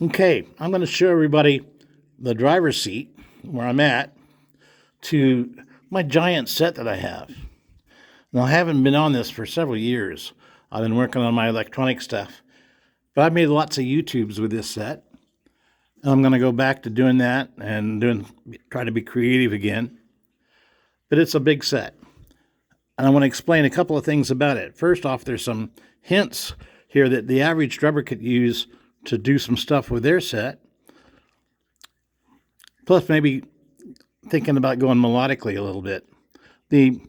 Okay, I'm going to show everybody the driver's seat where I'm at to my giant set that I have. Now, I haven't been on this for several years. I've been working on my electronic stuff, but I've made lots of YouTubes with this set. And I'm going to go back to doing that and try to be creative again. But it's a big set. And I want to explain a couple of things about it. First off, there's some hints here that the average drummer could use to do some stuff with their set. Plus, maybe thinking about going melodically a little bit. The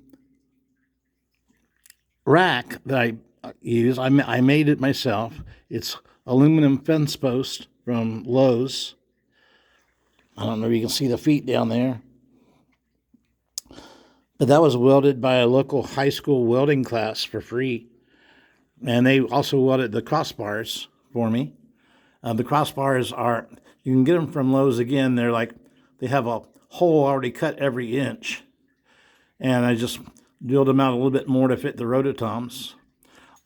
rack that I use, I made it myself. It's aluminum fence post from Lowe's. I don't know if you can see the feet down there. But that was welded by a local high school welding class for free. And they also welded the crossbars for me. The crossbars you can get them from Lowe's again. They have a hole already cut every inch. And I just drilled them out a little bit more to fit the rototoms.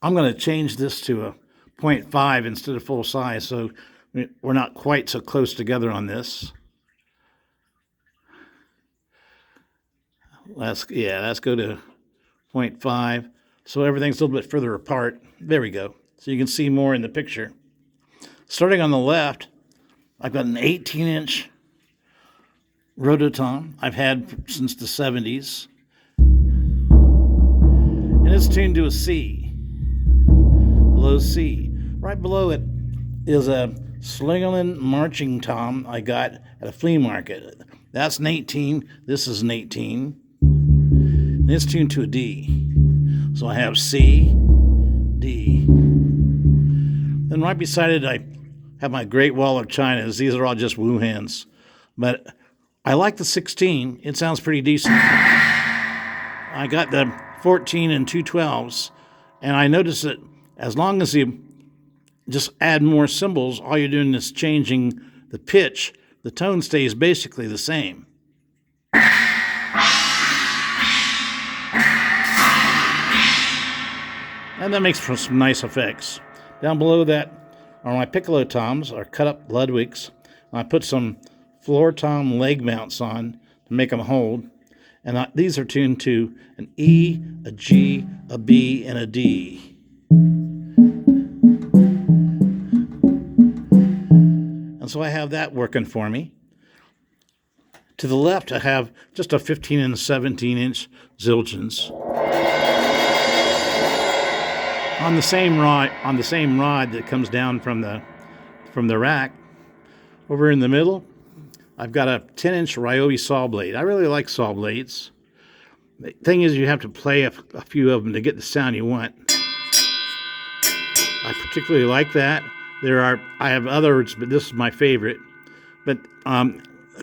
I'm going to change this to a 0.5 instead of full size, so we're not quite so close together on this. Let's go to 0.5. So everything's a little bit further apart. There we go. So you can see more in the picture. Starting on the left, I've got an 18-inch rototom I've had since the 70s. And it's tuned to a C, low C. Right below it is a Slingerland marching tom I got at a flea market. That's an 18. This is an 18. And it's tuned to a D. So I have C, D. Then right beside it, I have my Great Wall of Chinas. These are all just woo hands. But I like the 16. It sounds pretty decent. I got the 14 and 212s. And I noticed that as long as you just add more cymbals, all you're doing is changing the pitch. The tone stays basically the same. And that makes for some nice effects. Down below that are my piccolo toms, or cut up Ludwigs. I put some floor tom leg mounts on to make them hold. And these are tuned to an E, a G, a B, and a D. And so I have that working for me. To the left, I have just a 15 and 17-inch Zildjians. On the same rod that comes down from the rack, over in the middle, I've got a 10-inch Ryobi saw blade. I really like saw blades. The thing is, you have to play a few of them to get the sound you want. I particularly like that. I have others, but this is my favorite. But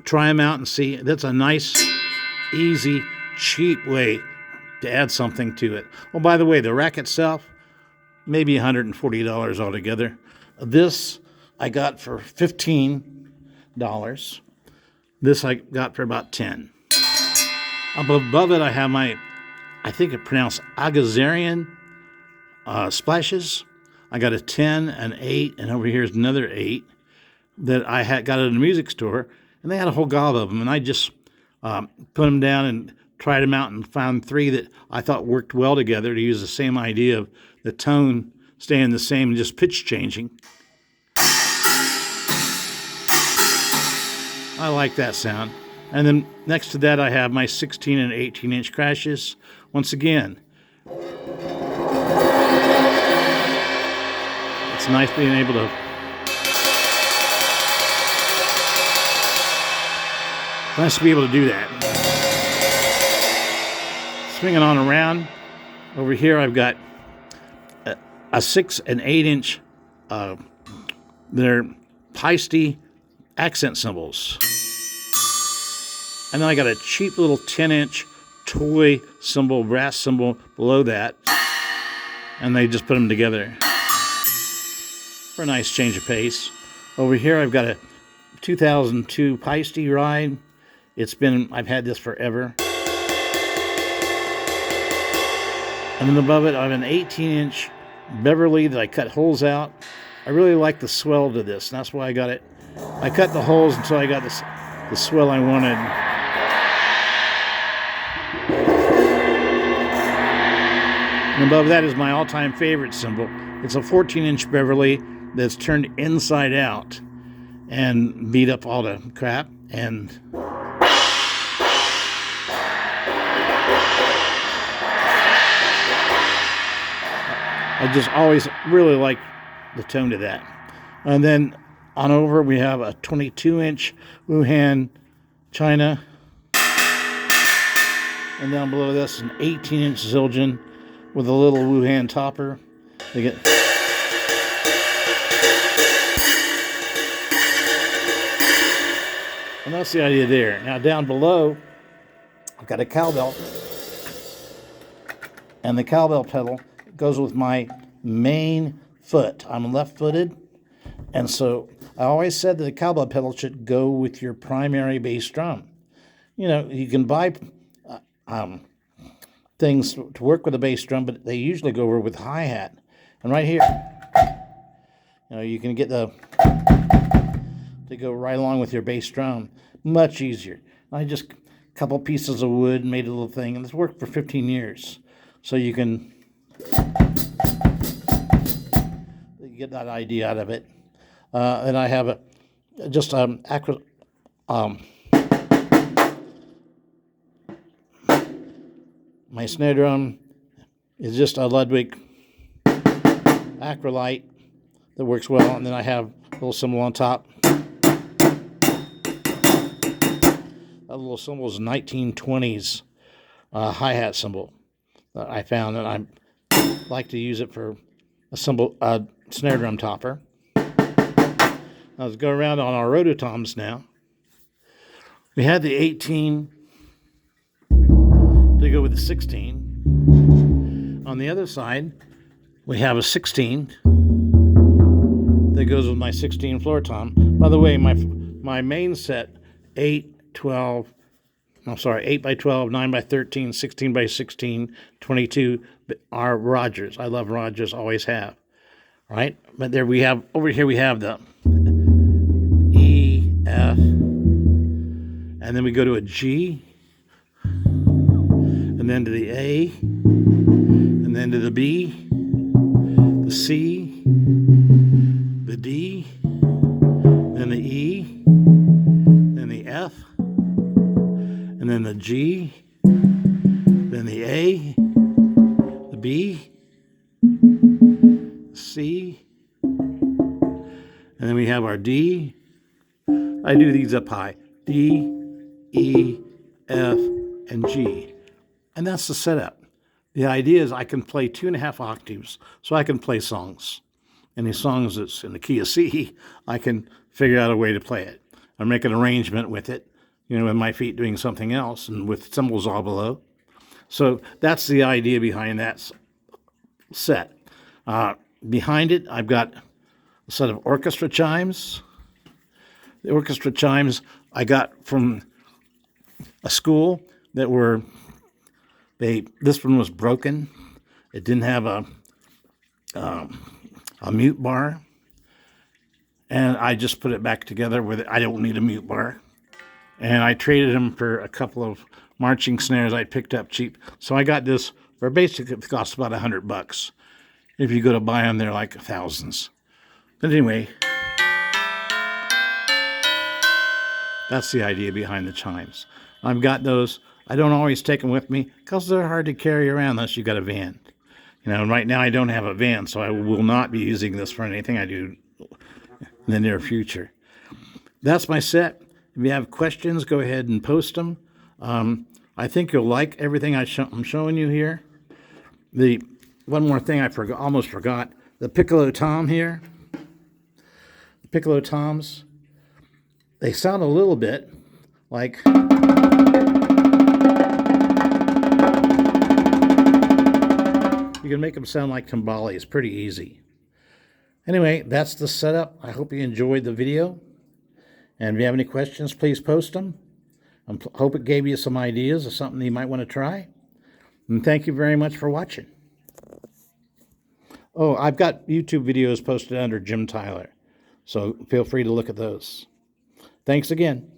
try them out and see. That's a nice, easy, cheap way to add something to it. Oh, by the way, the rack itself, maybe $140 altogether. This I got for $15. This I got for about $10. Up above it, I have I think it's pronounced Agazarian splashes. I got a 10, an 8, and over here's another 8 that I got at a music store, and they had a whole gob of them, and I just put them down and tried them out and found 3 that I thought worked well together to use the same idea of the tone staying the same and just pitch changing. I like that sound. And then next to that, I have my 16 and 18-inch crashes. Once again, it's nice being able to do that. Swinging on around. Over here, I've got a 6 and 8-inch, they're Paiste accent cymbals. And then I got a cheap little 10-inch toy cymbal, brass cymbal below that. And they just put them together for a nice change of pace. Over here, I've got a 2002 Paiste ride. I've had this forever. And then above it, I have an 18-inch Beverly that I cut holes out I really like the swell to this, and that's why I got it. I cut the holes until I got the swell I wanted. And above that is my all-time favorite cymbal. It's a 14-inch Beverly that's turned inside out and beat up all the crap. And I just always really like the tone to that. And then on over we have a 22-inch Wuhan China. And down below this is an 18-inch Zildjian with a little Wuhan topper. They get and that's the idea there. Now down below, I've got a cowbell. And the cowbell pedal goes with my main foot. I'm left-footed. And so I always said that the cowbell pedal should go with your primary bass drum. You know, you can buy things to work with a bass drum, but they usually go over with hi-hat. And right here, you know, you can get to go right along with your bass drum. Much easier. I just a couple pieces of wood, made a little thing, and it's worked for 15 years. So you can get that idea out of it. And I have my snare drum is just a Ludwig Acrolite that works well, and then I have a little cymbal on top. That little cymbal is a 1920s hi-hat cymbal that I found, and I like to use it for a snare drum topper. Let's go around on our rototoms now. We had the 18 to go with the 16. On the other side, we have a 16 that goes with my 16 floor tom. By the way, my main set, 8 by 12, 9 by 13, 16 by 16, 22 are Rogers. I love Rogers, always have. Right? But there we have, over here we have the E, F, and then we go to a G, and then to the A, and then to the B, the C, the D, then the E, then the F, and then the G, then the A, the B, C, and then we have our D. I do these up high. D, E, F, and G. And that's the setup. The idea is I can play 2.5 octaves, so I can play songs. Any songs that's in the key of C, I can figure out a way to play it. I make an arrangement with it, you know, with my feet doing something else and with cymbals all below. So that's the idea behind that set. Behind it, I've got a set of orchestra chimes. The orchestra chimes I got from a school that were, this one was broken. It didn't have a mute bar. And I just put it back together with it. I don't need a mute bar. And I traded them for a couple of marching snares I picked up cheap. So I got this for basically it cost about $100. If you go to buy them, they're like thousands. But anyway, that's the idea behind the chimes. I've got those. I don't always take them with me because they're hard to carry around unless you got a van. You know, and right now I don't have a van, so I will not be using this for anything I do in the near future. That's my set. If you have questions, go ahead and post them. I think you'll like everything I'm showing you here. One more thing I almost forgot. The piccolo tom here. The piccolo toms. They sound a little bit like... You can make them sound like timbales. Pretty easy. Anyway, that's the setup. I hope you enjoyed the video. And if you have any questions, please post them. I hope it gave you some ideas of something you might want to try. And thank you very much for watching. Oh, I've got YouTube videos posted under Jim Tyler, so feel free to look at those. Thanks again.